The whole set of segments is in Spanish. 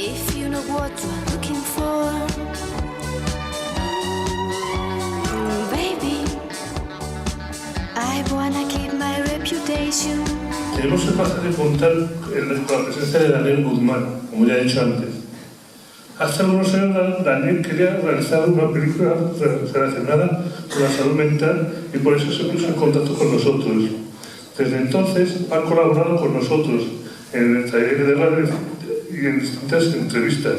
If you know what you're looking for, baby, I wanna keep my reputation. Tenemos el placer de contar con la presencia de Daniel Guzmán, como ya he dicho antes. Hace algunos años Daniel quería realizar una película relacionada con la salud mental y por eso se puso en contacto con nosotros. Desde entonces ha colaborado con nosotros en el taller de radio y en distintas entrevistas.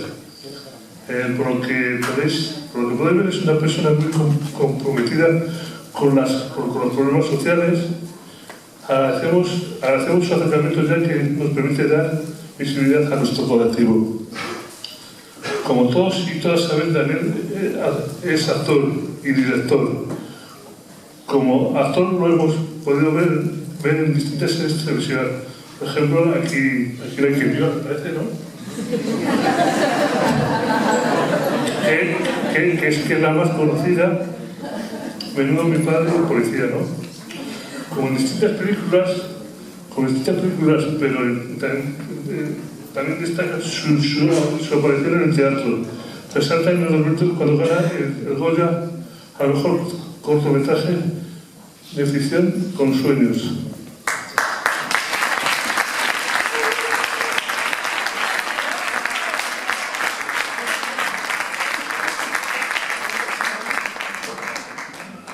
Por lo que podéis ver, es una persona muy comprometida con los problemas sociales. Agradecemos su acercamiento, ya que nos permite dar visibilidad a nuestro colectivo. Como todos y todas saben, Daniel es actor y director. Como actor lo hemos podido ver en distintas series de televisión. Por ejemplo, aquí la que vio, me parece, ¿no? que es la más conocida, Menudo mi padre y Policía, ¿no? Como en distintas películas, pero también destaca su aparición en el teatro. Resalta en el 2000 cuando gana el Goya al mejor cortometraje de ficción con Sueños.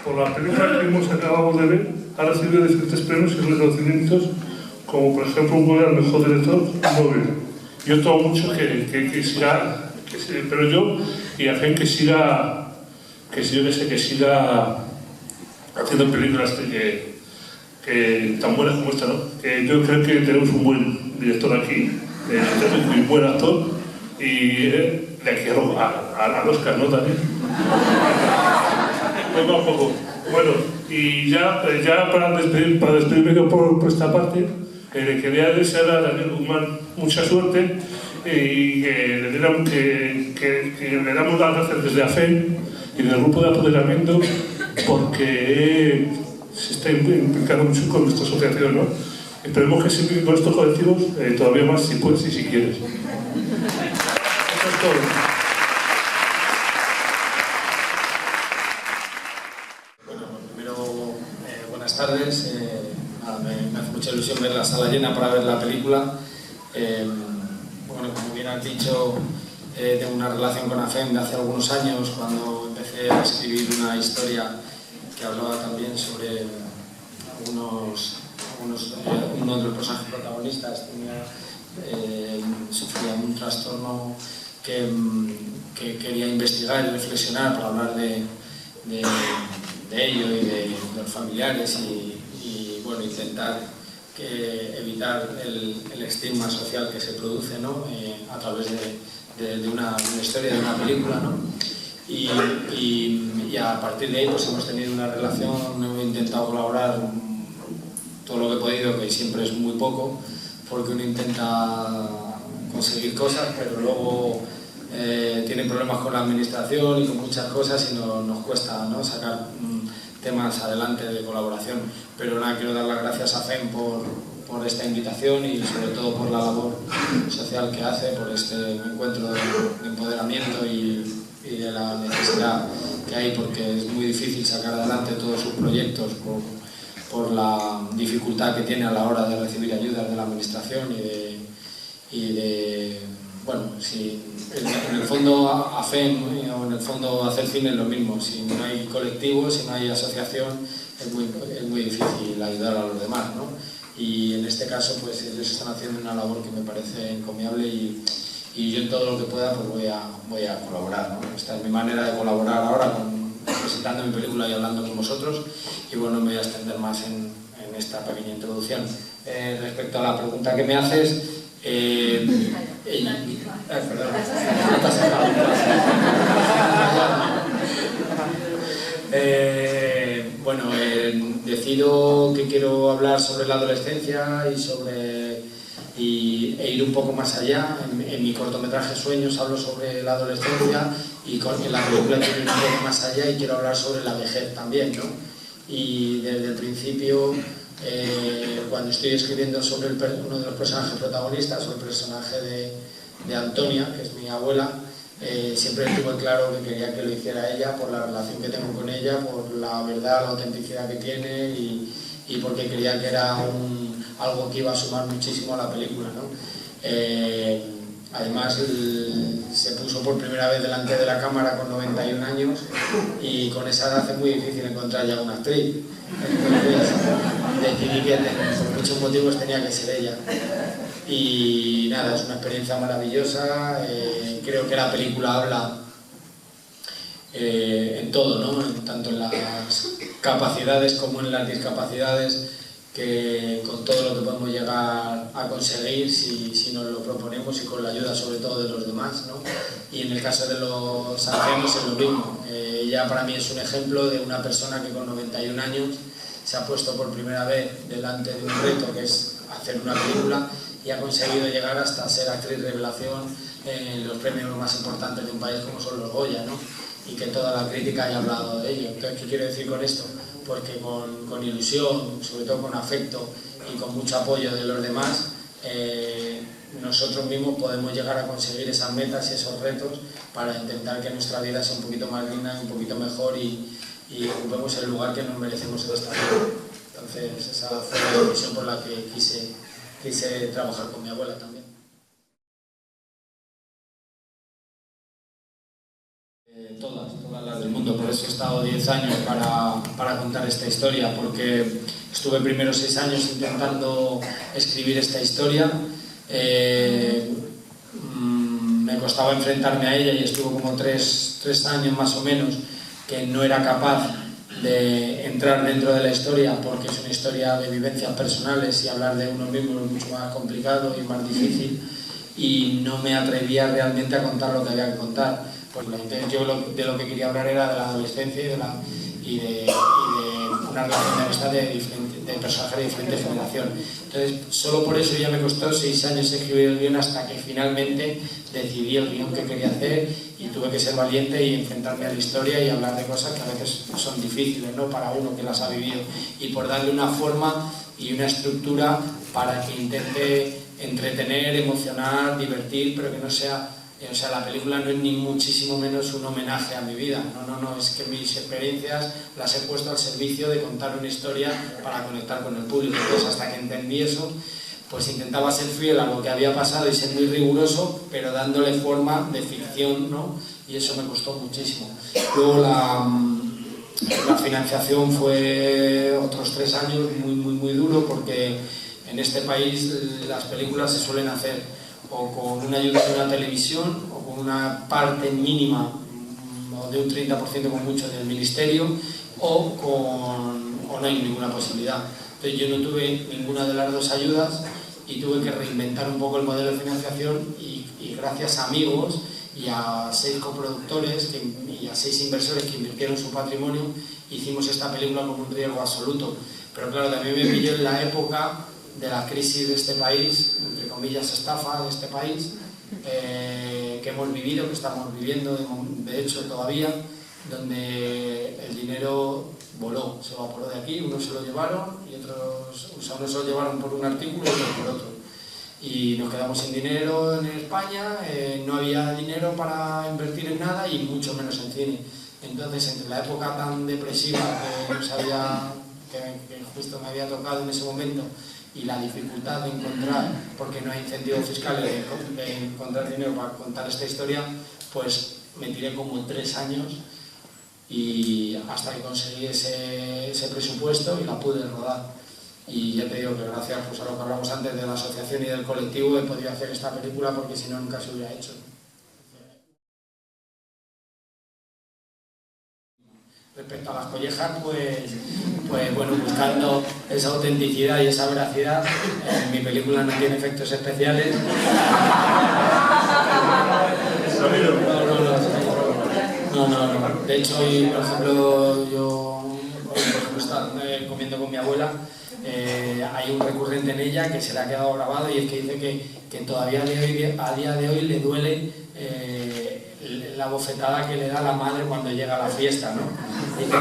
Por la película que acabamos de ver, ha recibido diferentes premios y reconocimientos, como por ejemplo un Goya al mejor director Nobel. Yo tengo mucho que siga, pero yo, y a fe que siga haciendo películas que tan buenas como esta, ¿no? Yo creo que tenemos un buen director aquí, un muy buen actor, y de aquí al Oscar, ¿no, Daniel? Poco a poco. Bueno, y ya para despedirme por esta parte, le quería desear a Daniel Guzmán mucha suerte y que le damos las gracias desde AFEM y del grupo de apoderamiento, porque se está implicando mucho con nuestra asociación, ¿no? Esperemos que se implique con estos colectivos todavía más, si puedes y si quieres. Eso es todo. Buenas tardes, me hace mucha ilusión ver la sala llena para ver la película. Bueno, como bien has dicho, tengo una relación con AFEM de hace algunos años, cuando empecé a escribir una historia que hablaba también sobre uno de los personajes protagonistas sufría un trastorno que quería investigar y reflexionar para hablar de ello y de los familiares y bueno, intentar evitar el estigma social que se produce, ¿no? A través de una historia, de una película, ¿no? Y a partir de ahí pues hemos tenido una relación, he intentado colaborar todo lo que he podido, que siempre es muy poco, porque uno intenta conseguir cosas, pero luego tiene problemas con la administración y con muchas cosas y nos cuesta, ¿no?, sacar temas adelante de colaboración. Pero nada, quiero dar las gracias a FEM por esta invitación y sobre todo por la labor social que hace, por este encuentro de empoderamiento y de la necesidad que hay, porque es muy difícil sacar adelante todos sus proyectos por la dificultad que tiene a la hora de recibir ayudas de la administración bueno, si en el fondo AFEM o en el fondo hacer cine es lo mismo. Si no hay colectivo, si no hay asociación, es muy difícil ayudar a los demás, ¿no? Y en este caso pues ellos están haciendo una labor que me parece encomiable y yo en todo lo que pueda pues voy a colaborar, ¿no? Esta es mi manera de colaborar ahora, presentando mi película y hablando con vosotros, y bueno, me voy a extender más en esta pequeña introducción. Respecto a la pregunta que me haces, bueno, decido que quiero hablar sobre la adolescencia e ir un poco más allá. En mi cortometraje Sueños hablo sobre la adolescencia y en la película quiero ir un poco más allá y quiero hablar sobre la vejez también, ¿no? Y desde el principio, cuando estoy escribiendo sobre uno de los personajes protagonistas, o el personaje de Antonia, que es mi abuela, siempre tuve claro que quería que lo hiciera ella por la relación que tengo con ella, por la verdad, la autenticidad que tiene y porque creía que era algo que iba a sumar muchísimo a la película, ¿no? Además, se puso por primera vez delante de la cámara con 91 años y con esa edad es muy difícil encontrar ya una actriz. Entonces decidí que por muchos motivos tenía que ser ella. Y nada, es una experiencia maravillosa. Creo que la película habla en todo, ¿no? Tanto en las capacidades como en las discapacidades, que con todo lo que podemos llegar a conseguir si nos lo proponemos y con la ayuda sobre todo de los demás, ¿no? Y en el caso de los ancianos es lo mismo. Ella para mí es un ejemplo de una persona que con 91 años se ha puesto por primera vez delante de un reto que es hacer una película y ha conseguido llegar hasta ser actriz revelación en los premios más importantes de un país como son los Goya, ¿no? Y que toda la crítica haya hablado de ello. Entonces, ¿qué quiero decir con esto? Porque con ilusión, sobre todo con afecto y con mucho apoyo de los demás, nosotros mismos podemos llegar a conseguir esas metas y esos retos para intentar que nuestra vida sea un poquito más digna y un poquito mejor y ocupemos el lugar que nos merecemos en esta vida. Entonces, esa fue la decisión por la que quise trabajar con mi abuela también. Todas las del mundo, por eso he estado 10 años para contar esta historia, porque estuve primero 6 años intentando escribir esta historia, me costaba enfrentarme a ella y estuvo como 3 años más o menos que no era capaz de entrar dentro de la historia, porque es una historia de vivencias personales y hablar de uno mismo es mucho más complicado y más difícil, y no me atrevía realmente a contar lo que había que contar. Pues yo de lo que quería hablar era de la adolescencia y de una relación de amistad de personajes de diferente generación. Entonces, solo por eso ya me costó 6 años escribir el guión hasta que finalmente decidí el guión que quería hacer y tuve que ser valiente y enfrentarme a la historia y hablar de cosas que a veces son difíciles, ¿no? Para uno que las ha vivido, y por darle una forma y una estructura para que intente entretener, emocionar, divertir, pero que no sea... O sea, la película no es ni muchísimo menos un homenaje a mi vida, no, es que mis experiencias las he puesto al servicio de contar una historia para conectar con el público. Entonces, hasta que entendí eso, pues intentaba ser fiel a lo que había pasado y ser muy riguroso, pero dándole forma de ficción, ¿no? Y eso me costó muchísimo. Luego la financiación fue otros 3 años muy duro, porque en este país las películas se suelen hacer o con una ayuda de una televisión o con una parte mínima o de un 30% con mucho del ministerio o no hay ninguna posibilidad. Entonces yo no tuve ninguna de las dos ayudas y tuve que reinventar un poco el modelo de financiación y gracias a amigos y a 6 coproductores y a 6 inversores que invirtieron su patrimonio hicimos esta película con un riesgo absoluto. Pero claro, también me pilló en la época de la crisis de este país, entre comillas estafa de este país, que hemos vivido, que estamos viviendo de hecho todavía, donde el dinero voló, se evaporó de aquí, unos se lo llevaron y otros, o sea, unos se lo llevaron por un artículo y otros por otro. Y nos quedamos sin dinero en España, no había dinero para invertir en nada y mucho menos en cine. Entonces, entre la época tan depresiva que justo me había tocado en ese momento, y la dificultad de encontrar, porque no hay incentivos fiscales, de encontrar dinero para contar esta historia, pues me tiré como 3 años y hasta que conseguí ese presupuesto y la pude rodar. Y ya te digo que gracias pues, a lo que hablamos antes de la asociación y del colectivo he podido hacer esta película, porque si no nunca se hubiera hecho. Respecto a las collejas, pues bueno, buscando esa autenticidad y esa veracidad, mi película no tiene efectos especiales. No. De hecho, hoy, por ejemplo, yo estaba comiendo con mi abuela, hay un recurrente en ella que se le ha quedado grabado y es que dice que todavía a día de hoy le duele la bofetada que le da la madre cuando llega a la fiesta, ¿no? Dice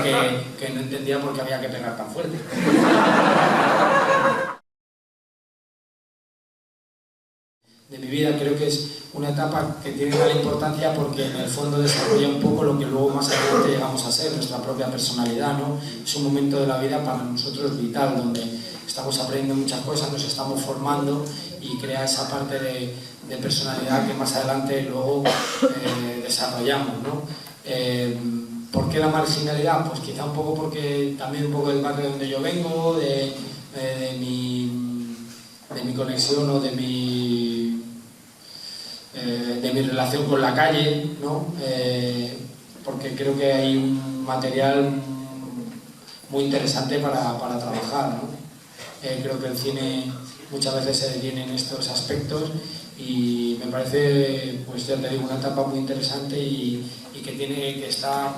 que no entendía por qué había que pegar tan fuerte. mi vida. Creo que es una etapa que tiene gran importancia porque en el fondo desarrolla un poco lo que luego más adelante llegamos a ser, nuestra propia personalidad, ¿no? Es un momento de la vida para nosotros vital, donde estamos aprendiendo muchas cosas, nos estamos formando y crea esa parte de personalidad que más adelante luego desarrollamos, ¿no? ¿Por qué la marginalidad? Pues quizá un poco porque también un poco del barrio donde yo vengo, de mi conexión o de mi relación con la calle, ¿no? Porque creo que hay un material muy interesante para trabajar, ¿no? Creo que el cine muchas veces se detiene en estos aspectos y me parece, pues ya te digo, una etapa muy interesante y que está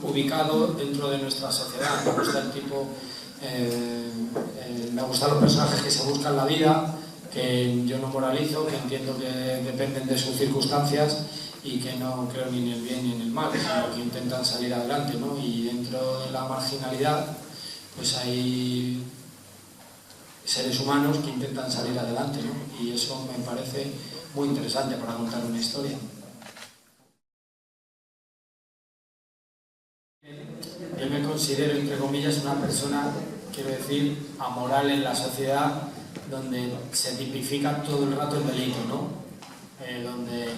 ubicado dentro de nuestra sociedad. Me gusta el tipo, me gustan los personajes que se buscan la vida, que yo no moralizo, que entiendo que dependen de sus circunstancias y que no creo ni en el bien ni en el mal, sino que intentan salir adelante, ¿no? Y dentro de la marginalidad pues hay seres humanos que intentan salir adelante, ¿no? Y eso me parece muy interesante para contar una historia. Yo me considero, entre comillas, una persona, quiero decir, amoral en la sociedad, donde se tipifica todo el rato el delito, ¿no? Donde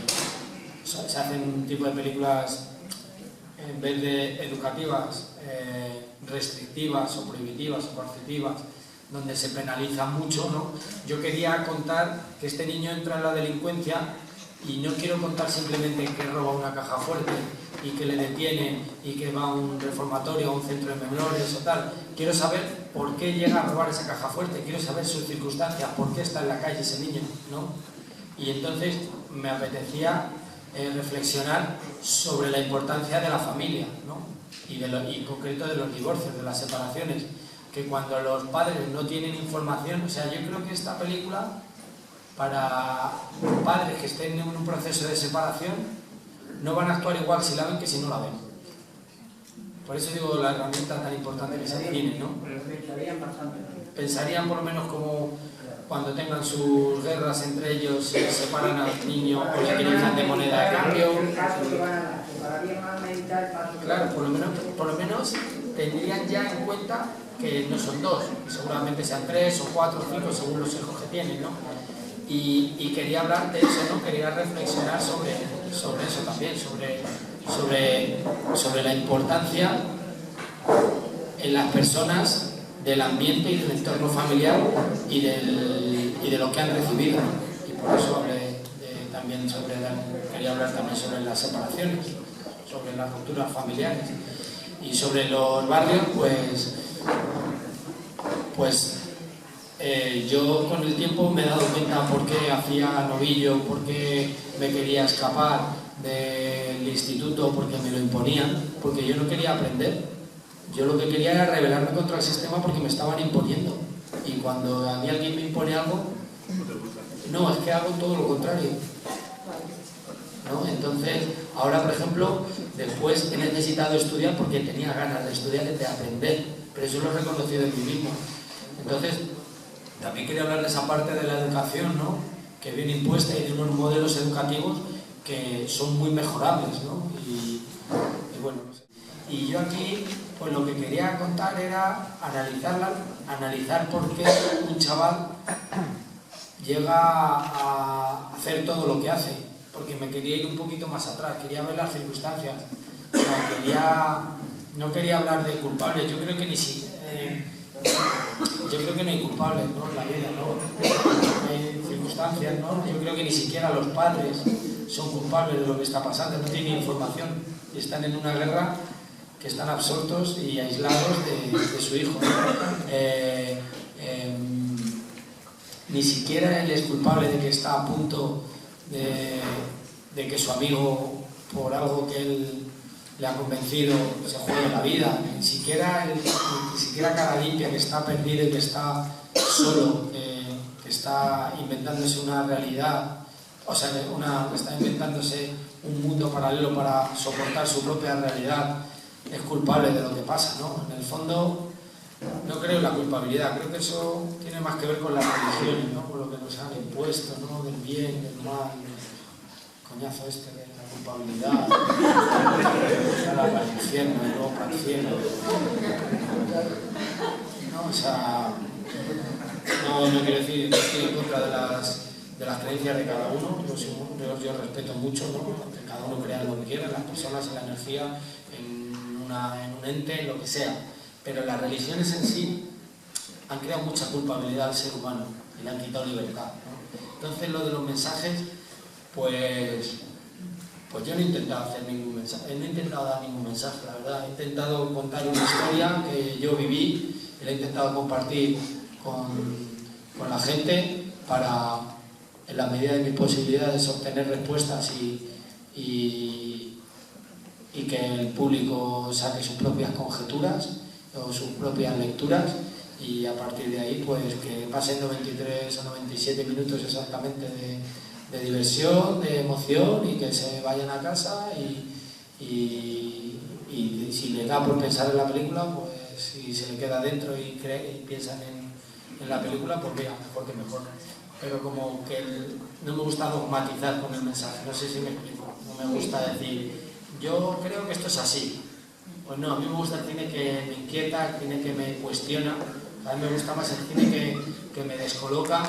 se hacen un tipo de películas, en vez de educativas, restrictivas o prohibitivas o coercitivas, donde se penaliza mucho, ¿no? Yo quería contar que este niño entra en la delincuencia y no quiero contar simplemente que roba una caja fuerte y que le detienen y que va a un reformatorio, a un centro de menores o tal. Quiero saber por qué llega a robar esa caja fuerte, quiero saber sus circunstancias, por qué está en la calle ese niño, ¿no? Y entonces me apetecía reflexionar sobre la importancia de la familia, ¿no? Y en concreto de los divorcios, de las separaciones, que cuando los padres no tienen información, o sea, yo creo que esta película, para padres que estén en un proceso de separación, no van a actuar igual si la ven que si no la ven. Por eso digo la herramienta tan importante que es el cine, ¿no? Pensarían por lo menos como cuando tengan sus guerras entre ellos, se separan al niño o le utilizan de moneda de cambio. Claro, por lo menos tendrían ya en cuenta que no son dos, seguramente sean 3 o 4 o 5 según los hijos que tienen, ¿no? Y quería hablar de eso, ¿no? Quería reflexionar sobre eso también, sobre la importancia en las personas del ambiente y del entorno familiar y de lo que han recibido, ¿no? Y por eso quería hablar también sobre las separaciones, sobre las rupturas familiares y sobre los barrios, pues yo con el tiempo me he dado cuenta por qué hacía novillo, por qué me quería escapar del instituto, porque me lo imponían, porque yo no quería aprender. Yo lo que quería era rebelarme contra el sistema porque me estaban imponiendo. Y cuando a mí alguien me impone algo, no, es que hago todo lo contrario, ¿no? Entonces, ahora por ejemplo, después he necesitado estudiar porque tenía ganas de estudiar y de aprender, pero eso lo he reconocido en mí mismo. Entonces, también quería hablar de esa parte de la educación, ¿no? Que viene impuesta y de unos modelos educativos que son muy mejorables, ¿no? Y bueno, no sé. Y yo aquí, pues lo que quería contar era analizar por qué un chaval llega a hacer todo lo que hace, porque me quería ir un poquito más atrás, quería ver las circunstancias, o sea, no quería hablar de culpables. Yo creo que no hay culpables, ¿no? En la vida, ¿no? Hay circunstancias, ¿no? Yo creo que ni siquiera los padres son culpables de lo que está pasando, no tienen información y están en una guerra que están absortos y aislados de su hijo, ¿no? Ni siquiera él es culpable de que está a punto de que su amigo, por algo que él le ha convencido, se juegue la vida. Ni siquiera cara limpia, que está perdido y que está solo, que está inventándose una realidad, o sea, que está inventándose un mundo paralelo para soportar su propia realidad, es culpable de lo que pasa, ¿no? En el fondo, no creo en la culpabilidad, creo que eso tiene más que ver con las religiones, ¿no? Con lo que nos han impuesto, ¿no? Del bien, del mal, coñazo este de la culpabilidad, para el infierno y luego para el cielo. No, o sea, no quiero decir que estoy en contra de las creencias de cada uno, yo respeto mucho, ¿no? Que cada uno crea lo que quiera, las personas, en la energía, en un ente, en lo que sea, pero las religiones en sí han creado mucha culpabilidad al ser humano y le han quitado libertad, ¿no? Entonces lo de los mensajes, pues yo no he intentado hacer ningún mensaje, no he intentado dar ningún mensaje, la verdad. He intentado contar una historia que yo viví y la he intentado compartir con la gente para, en la medida de mis posibilidades, obtener respuestas y que el público saque sus propias conjeturas o sus propias lecturas, y a partir de ahí pues que pasen 93 o 97 minutos exactamente de diversión, de emoción, y que se vayan a casa y si les da por pensar en la película, pues si se le queda dentro y piensan en la película, pues mira, mejor que mejor. Pero como que no me gusta dogmatizar con el mensaje, no sé si me explico, no me gusta decir yo creo que esto es así. Pues no, a mí me gusta el cine que me inquieta, el cine que me cuestiona. A mí me gusta más el cine que me descoloca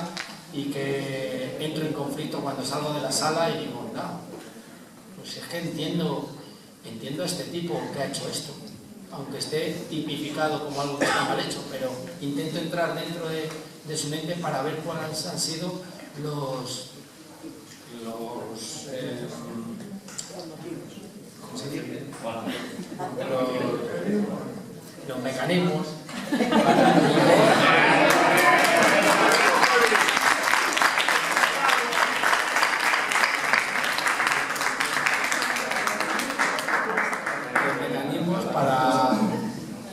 y que entro en conflicto cuando salgo de la sala y digo, no, pues es que entiendo a este tipo que ha hecho esto, aunque esté tipificado como algo que está mal hecho, pero intento entrar dentro de su mente para ver cuáles han sido los ¿cómo se dice? Los mecanismos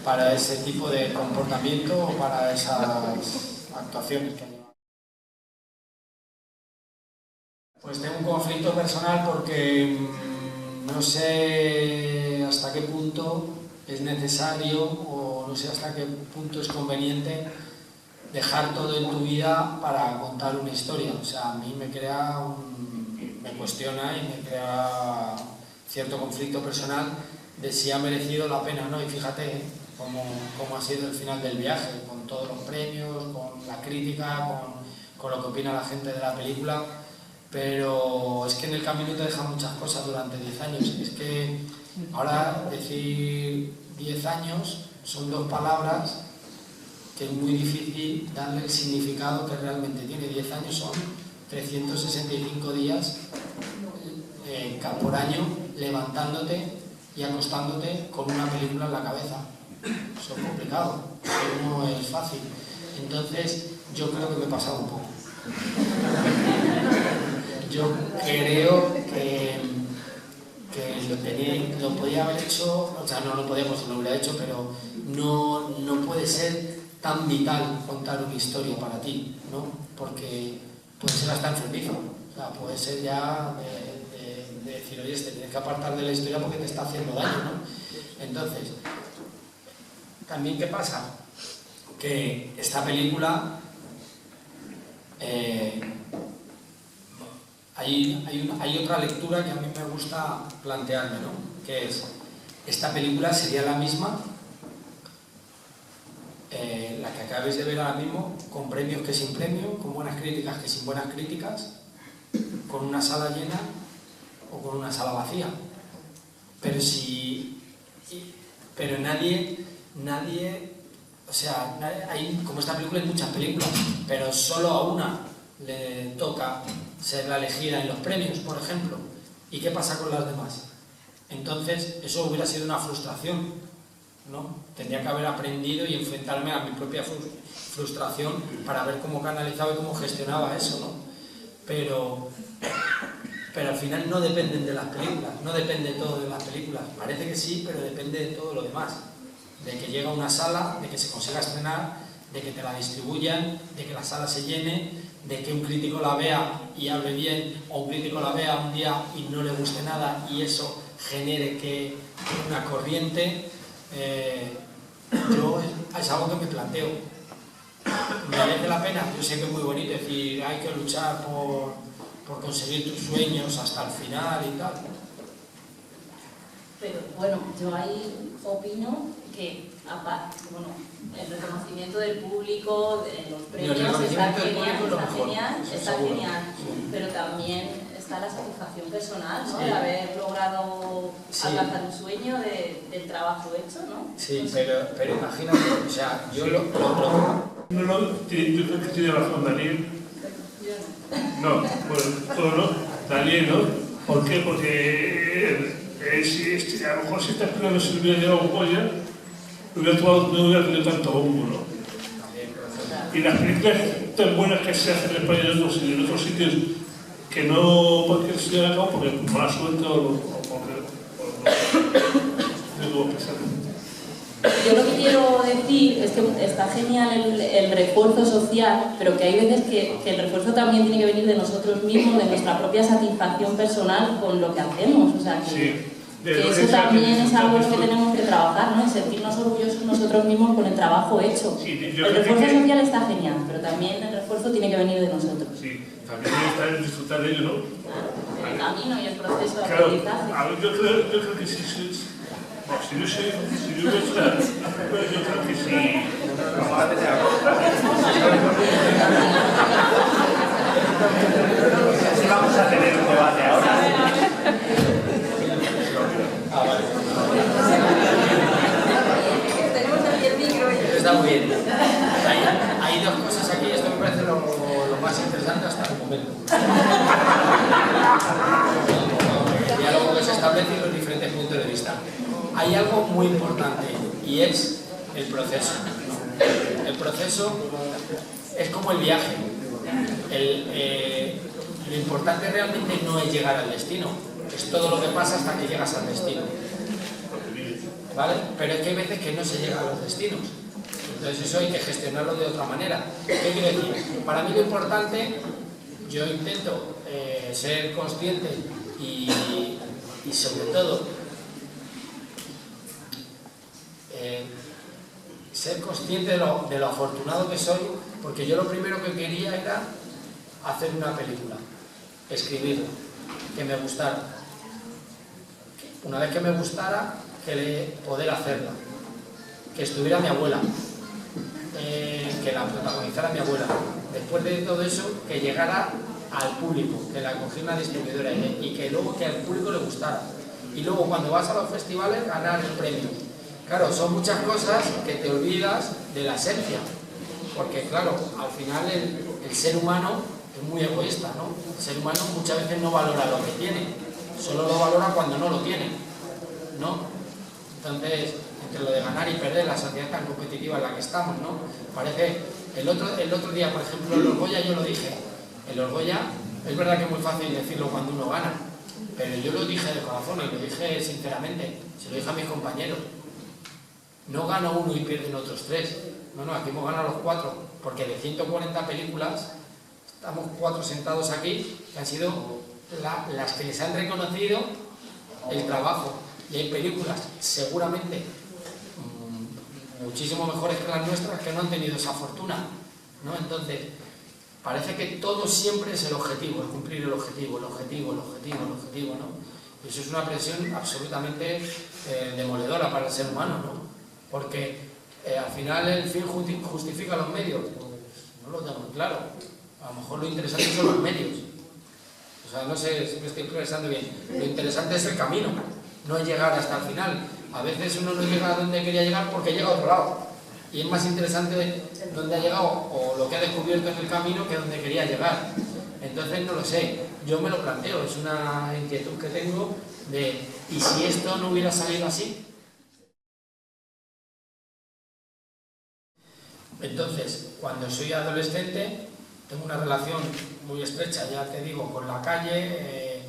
para ese tipo de comportamiento o para esas actuaciones que han llevado. Pues tengo un conflicto personal porque no sé hasta qué punto es necesario o no sé hasta qué punto es conveniente dejar todo en tu vida para contar una historia. O sea, a mí me cuestiona y me crea cierto conflicto personal de si ha merecido la pena, ¿no? Y fíjate cómo ha sido el final del viaje, con todos los premios, con la crítica, con lo que opina la gente de la película, pero es que en el camino te dejan muchas cosas durante 10 años. Es que ahora decir 10 años son dos palabras que es muy difícil darle el significado que realmente tiene. 10 años son 365 días por año levantándote y acostándote con una película en la cabeza. Eso es complicado, eso no es fácil. Entonces yo creo que me he pasado un poco. Yo creo que lo podía haber hecho, o sea, no lo podía, pues lo hubiera hecho, pero no puede ser tan vital contar una historia para ti, ¿no? Porque puede ser hasta enfermizo, o sea, puede ser ya de decir, oye, te tienes que apartar de la historia porque te está haciendo daño, ¿no? Entonces, también, ¿qué pasa? Que esta película hay otra lectura que a mí me gusta plantearme, ¿no? Que es, esta película sería la misma, la que acabáis de ver ahora mismo, con premios que sin premios, con buenas críticas que sin buenas críticas, con una sala llena o con una sala vacía. Pero nadie, o sea, como esta película hay muchas películas, pero solo a una le toca ser la elegida en los premios, por ejemplo. ¿Y qué pasa con las demás? Entonces, eso hubiera sido una frustración, ¿no? Tendría que haber aprendido y enfrentarme a mi propia frustración para ver cómo canalizaba y cómo gestionaba eso, ¿no? Pero al final no dependen de las películas, no depende todo de las películas. Parece que sí, pero depende de todo lo demás. De que llegue a una sala, de que se consiga estrenar, de que te la distribuyan, de que la sala se llene, de que un crítico la vea y hable bien, o un crítico la vea un día y no le guste nada y eso genere que una corriente. Yo es algo que me planteo. merece la pena. Yo sé que es muy bonito decir, hay que luchar por conseguir tus sueños hasta el final y tal. Pero bueno, yo ahí opino que bueno, el reconocimiento del público, de los premios, está genial, pero también está la satisfacción personal, ¿no? Sí. De haber logrado Sí. alcanzar un sueño del trabajo hecho, ¿no? Sí, pero imagínate, o sea, yo No, yo creo que tiene razón Daniel. No, bueno, no, Daniel, ¿no? ¿Por qué? Porque a lo mejor si estas películas no se hubiera llevado un Goya, no hubiera tenido tanto bombo, ¿no? Y las películas tan buenas que se hacen en España y en otros sitios que no porque se llevan a cabo porque mala suerte o porque no pensar. Yo lo que quiero decir es que está genial el refuerzo social, pero que hay veces que el refuerzo también tiene que venir de nosotros mismos, de nuestra propia satisfacción personal con lo que hacemos. O sea, que eso también es algo que tenemos que trabajar, ¿no? Y sentirnos orgullosos nosotros mismos con el trabajo hecho. El refuerzo social está genial, pero también el refuerzo tiene que venir de nosotros. Sí, también está en disfrutar de ello, ¿no? Claro, el camino y el proceso de Claro, aprendizaje. a ver, yo creo que sí. Si yo creo que sí. Vamos a tener un debate ahora. Tenemos aquí el micro. Está muy bien. Hay dos cosas aquí, esto me parece lo más interesante hasta el momento. El diálogo que se establece y los diferentes puntos de vista. Hay algo muy importante y es el proceso. El proceso es como el viaje. Lo importante realmente no es llegar al destino, es todo lo que pasa hasta que llegas al destino. ¿Vale? Pero es que hay veces que no se llega a los destinos. Entonces eso hay que gestionarlo de otra manera. ¿Qué quiero decir? Para mí lo importante, yo intento ser consciente y sobre todo ser consciente de lo afortunado que soy, porque yo lo primero que quería era hacer una película, escribirla, que me gustara. Una vez que me gustara, poder hacerla, que estuviera mi abuela, que la protagonizara mi abuela. Después de todo eso, que llegara al público, que la cogiera una distribuidora y que luego que al público le gustara. Y luego cuando vas a los festivales, ganar el premio. Claro, son muchas cosas que te olvidas de la esencia, porque claro, al final el ser humano es muy egoísta, ¿no? El ser humano muchas veces no valora lo que tiene, solo lo valora cuando no lo tiene, ¿no? Entonces, entre lo de ganar y perder, la sociedad tan competitiva en la que estamos, ¿no? Parece, el otro día, por ejemplo, el Orgoya yo lo dije, el Orgoya, es verdad que es muy fácil decirlo cuando uno gana, pero yo lo dije de corazón y lo dije sinceramente, se lo dije a mis compañeros. No gana uno y pierden otros 3. No, aquí hemos ganado los 4, porque de 140 películas, estamos 4 sentados aquí, que han sido las que les han reconocido el trabajo. Y hay películas, seguramente, muchísimo mejores que las nuestras, que no han tenido esa fortuna, ¿no? Entonces, parece que todo siempre es el objetivo, es cumplir el objetivo, ¿no? Y eso es una presión absolutamente demoledora para el ser humano, ¿no? Porque al final el fin justifica los medios, pues no lo tengo claro. A lo mejor lo interesante son los medios. O sea, no sé si me estoy expresando bien. Lo interesante es el camino, no es llegar hasta el final. A veces uno no llega a donde quería llegar porque llega a otro lado. Y es más interesante dónde ha llegado o lo que ha descubierto en el camino que donde quería llegar. Entonces no lo sé, yo me lo planteo, es una inquietud que tengo de ¿y si esto no hubiera salido así? Entonces, cuando soy adolescente, tengo una relación muy estrecha, ya te digo, con la calle,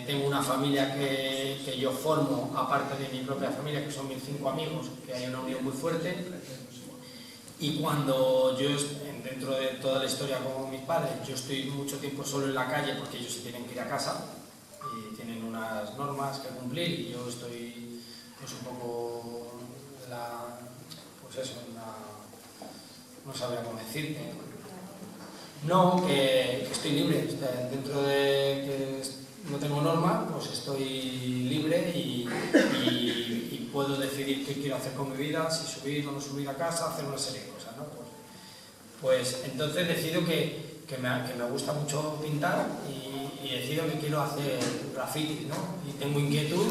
tengo una familia que yo formo, aparte de mi propia familia, que son mis 5 amigos, que hay una unión muy fuerte, y cuando yo, dentro de toda la historia con mis padres, yo estoy mucho tiempo solo en la calle porque ellos se tienen que ir a casa y tienen unas normas que cumplir y yo estoy pues un poco no sabría cómo decirte. No, que estoy libre, dentro de que no tengo norma, pues estoy libre y puedo decidir qué quiero hacer con mi vida, si subir o no subir a casa, hacer una serie de cosas, ¿no? Pues entonces decido que me gusta mucho pintar y decido que quiero hacer graffiti, ¿no? Y tengo inquietud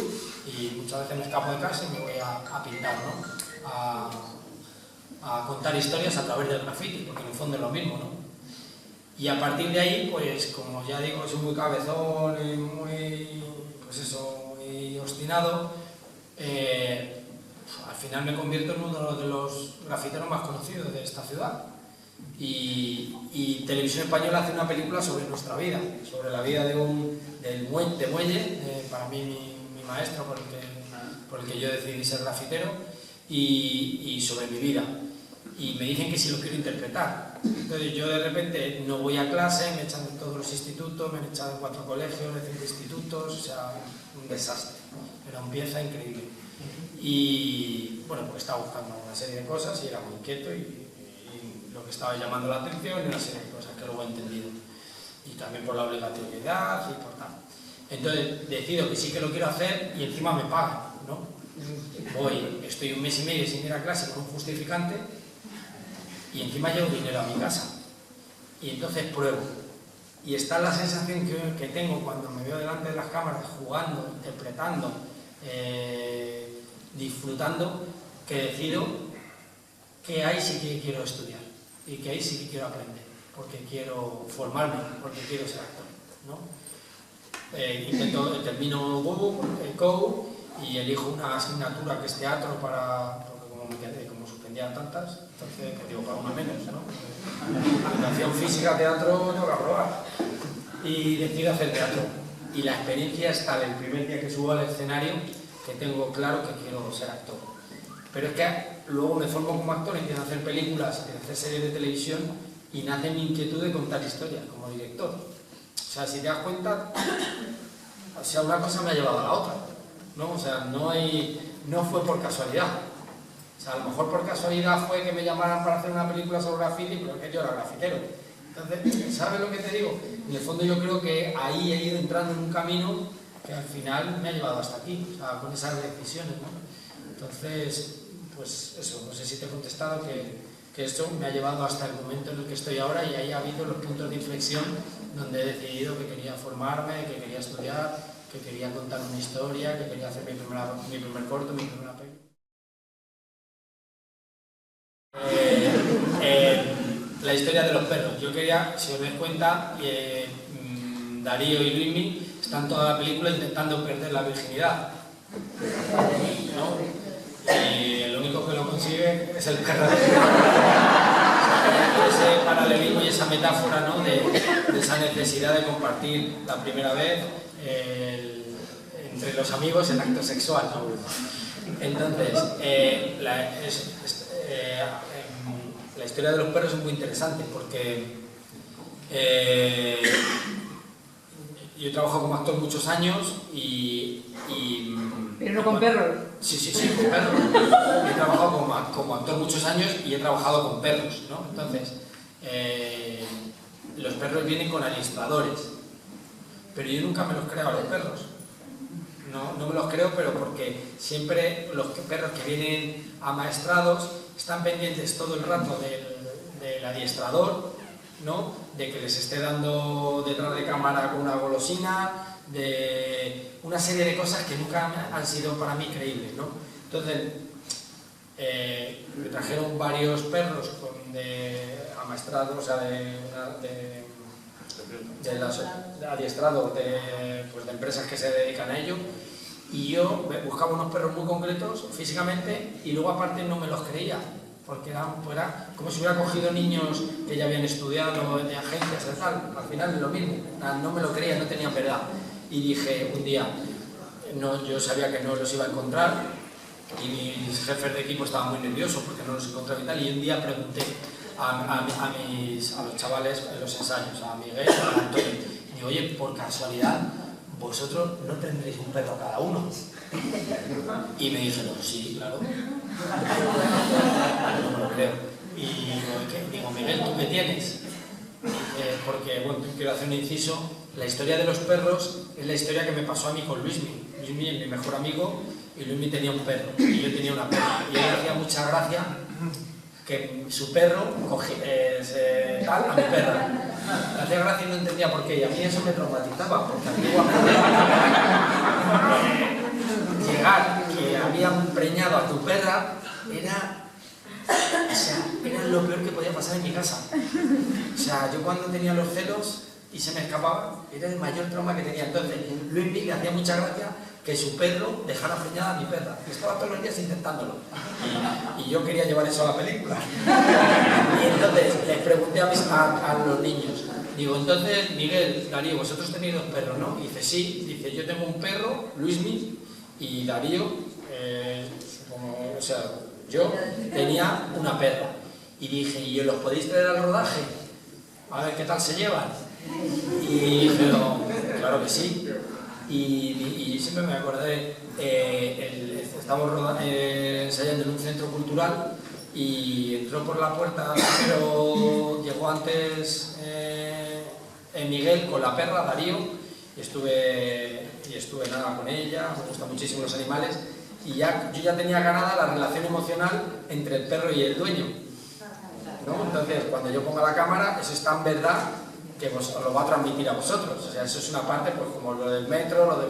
y muchas veces me escapo de casa y me voy a pintar, ¿no? A contar historias a través del graffiti, porque en el fondo es lo mismo, ¿no? Y a partir de ahí, pues como ya digo, soy muy cabezón y muy, pues eso, muy obstinado, al final me convierto en uno de los grafiteros más conocidos de esta ciudad. Y Televisión Española hace una película sobre nuestra vida, sobre la vida de Muelle, para mí mi maestro por el que yo decidí ser grafitero, y sobre mi vida. Y me dicen que si lo quiero interpretar. Entonces yo de repente no voy a clase, me echan de todos los institutos, me han echado de 4 colegios, de 5 institutos, o sea, un desastre. Era una pieza increíble. Y bueno, pues estaba buscando una serie de cosas y era muy inquieto y lo que estaba llamando la atención y una serie de cosas que luego he entendido. Y también por la obligatoriedad y por tal. Entonces decido que sí que lo quiero hacer y encima me pagan, ¿no? Estoy un mes y medio sin ir a clase con un justificante y encima llevo dinero a mi casa. Y entonces pruebo. Y está la sensación que tengo cuando me veo delante de las cámaras jugando, interpretando, disfrutando, que decido que ahí sí que quiero estudiar y que ahí sí que quiero aprender, porque quiero formarme, porque quiero ser actor, ¿no? Termino COU y elijo una asignatura que es teatro porque como suspendía tantas, entonces pues digo, para una menos, ¿no? Educación física, teatro, tengo que aprobar. Y decido hacer teatro. Y la experiencia es tal, el primer día que subo al escenario, que tengo claro que quiero ser actor. Pero es que luego me formo como actor, empiezo a hacer películas, empiezo a hacer series de televisión y nace mi inquietud de contar historias como director. O sea, si te das cuenta, o sea, una cosa me ha llevado a la otra, ¿no? O sea, no fue por casualidad. O sea, a lo mejor por casualidad fue que me llamaran para hacer una película sobre graffiti, pero es que yo era grafitero. Entonces, ¿sabes lo que te digo? En el fondo yo creo que ahí he ido entrando en un camino que al final me ha llevado hasta aquí, o sea, con esas decisiones, ¿no? Entonces, pues eso, no sé si te he contestado que esto me ha llevado hasta el momento en el que estoy ahora y ahí ha habido los puntos de inflexión donde he decidido que quería formarme, que quería estudiar, que quería contar una historia, que quería hacer mi primer corto, mi primera película. La historia de los perros. Yo quería, si os dais cuenta, Darío y Luismi están toda la película intentando perder la virginidad, ¿no? Y el único que lo consigue es el perro. Ese paralelismo y esa metáfora, ¿no? de esa necesidad de compartir la primera vez entre los amigos el acto sexual, ¿no? Entonces, la historia de los perros es muy interesante porque yo trabajo como actor muchos años Pero no con perros. Sí, con perros. He trabajado como actor muchos años y he trabajado con perros, ¿no? Entonces, los perros vienen con adiestradores, pero yo nunca me los creo a los perros. No me los creo, pero porque siempre los perros que vienen amaestrados están pendientes todo el rato del adiestrador, ¿no? De que les esté dando detrás de cámara con una golosina, de una serie de cosas que nunca han sido para mí creíbles, ¿no? Entonces, me trajeron varios perros amaestrados, o sea, de adiestrados de empresas que se dedican a ello, y yo buscaba unos perros muy concretos físicamente y luego aparte no me los creía, porque era como si hubiera cogido niños que ya habían estudiado de agencias y tal. Al final es lo mismo, no me lo creía, no tenían verdad. Y dije un día, yo sabía que no los iba a encontrar y mis jefes de equipo estaban muy nerviosos porque no los encontraba y tal, y un día pregunté a los chavales en los ensayos, a Miguel, a Antonio, y digo, oye, por casualidad, vosotros no tendréis un perro cada uno. Y me dijeron, sí, claro. No me lo creo. digo, Miguel, ¿tú qué tienes? Porque, bueno, quiero hacer un inciso. La historia de los perros es la historia que me pasó a mí con Luismi. Luismi es mi mejor amigo y Luismi tenía un perro y yo tenía una perra. Y a él le hacía mucha gracia que su perro tal a mi perra. Le hacía gracia y no entendía por qué. Y a mí eso me traumatizaba, porque antiguamente llegar que habían preñado a tu perra era lo peor que podía pasar en mi casa. O sea, yo cuando tenía los celos y se me escapaba, era el mayor trauma que tenía. Entonces, Luis le hacía mucha gracia que su perro dejara preñada a mi perra. Y estaba todos los días intentándolo. Y yo quería llevar eso a la película. Y entonces les pregunté a los niños, digo, entonces, Miguel, Darío, vosotros tenéis dos perros, ¿no? Y dice, sí. Dice, yo tengo un perro, Luismi, y Darío, o sea, yo tenía una perra. Y dije, ¿y os los podéis traer al rodaje? A ver qué tal se llevan. Y dijeron, claro que sí. Y siempre me acordé, estábamos ensayando en un centro cultural y entró por la puerta, pero llegó antes Miguel con la perra, Darío, y estuve nada con ella, me gustan muchísimo los animales, y yo ya tenía ganada la relación emocional entre el perro y el dueño, ¿no? Entonces, cuando yo ponga la cámara, eso es tan verdad que os lo va a transmitir a vosotros. O sea, eso es una parte, pues como lo del metro, lo de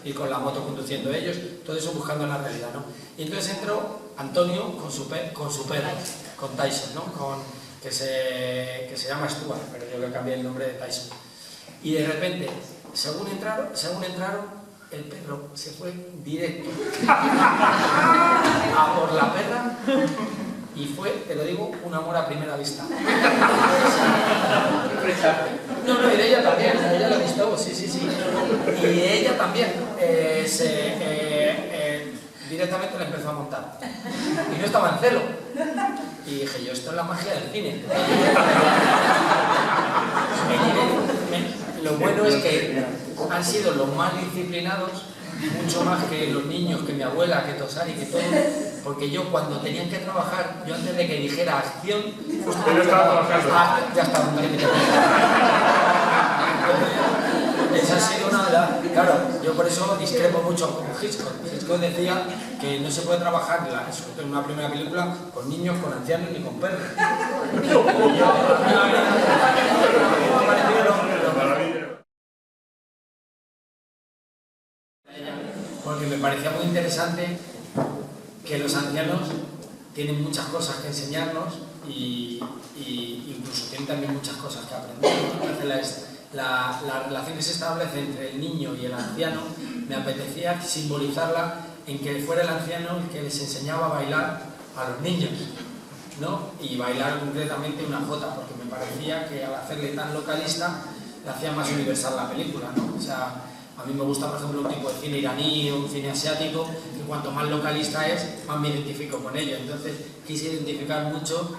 ir con la moto conduciendo ellos, todo eso buscando la realidad, ¿no? Y entonces entró Antonio con su perro, con Tyson, ¿no? Que se llama Stuart, pero yo le cambié el nombre de Tyson. Y de repente, según entraron, el perro se fue directo a por la perra. Y fue, te lo digo, un amor a primera vista. No, y de ella también, ella lo ha visto, sí. Y ella también directamente la empezó a montar. Y no estaba en celo. Y dije yo, esto es la magia del cine. Lo bueno es que han sido los más disciplinados, mucho más que los niños, que mi abuela, que Tosari, que todo, porque yo cuando tenían que trabajar, yo antes de que dijera acción, Usted estaba trabajando. Ya estaba. Esa ha sido una de las... Claro, yo por eso discrepo mucho con Hitchcock. Hitchcock decía que no se puede trabajar en una primera película con niños, con ancianos ni con perros. Porque me parecía muy interesante que los ancianos tienen muchas cosas que enseñarnos y incluso tienen también muchas cosas que aprender. Entonces la relación que se establece entre el niño y el anciano, me apetecía simbolizarla en que fuera el anciano el que les enseñaba a bailar a los niños, ¿no? Y bailar concretamente una jota, porque me parecía que al hacerle tan localista le hacía más universal la película, ¿no? O sea, a mí me gusta, por ejemplo, un tipo de cine iraní o un cine asiático, que cuanto más localista es, más me identifico con ello. Entonces quise identificar mucho,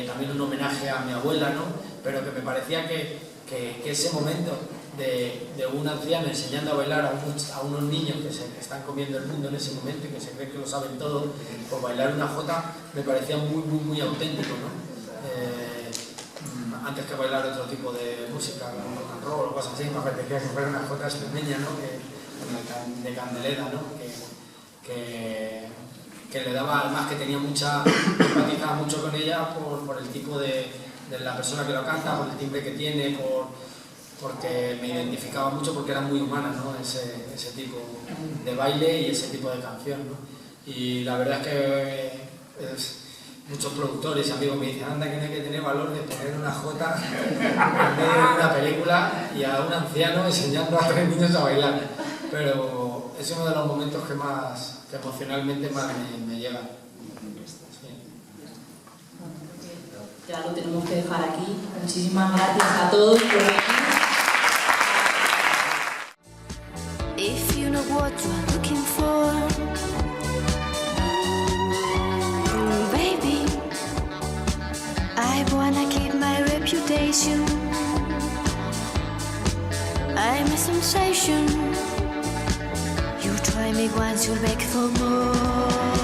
también un homenaje a mi abuela, ¿no? Pero que me parecía que ese momento de un anciano enseñando a bailar a unos niños que están comiendo el mundo en ese momento y que se creen que lo saben todo, pues bailar una jota me parecía muy auténtico, ¿no? Antes que bailar otro tipo de música, rock and roll o cosas así, me parecía que fuera una jota extremeña, ¿no? De Candelera, ¿no? Que le daba, además que tenía empatizaba mucho con ella por el tipo de la persona que lo canta, por el timbre que tiene, porque me identificaba mucho porque era muy humana, ¿no? Ese tipo de baile y ese tipo de canción, ¿no? Y la verdad es que muchos productores y amigos me dicen, anda, que no hay que tener valor de poner una jota en medio de una película y a un anciano enseñando a 3 niños a bailar. Pero es uno de los momentos que emocionalmente más me llegan. Ya lo tenemos que dejar aquí. Muchísimas gracias a todos por venir. If you know what you're looking for, baby, I wanna keep my reputation. I'm a sensation. You try me once, you'll beg for more.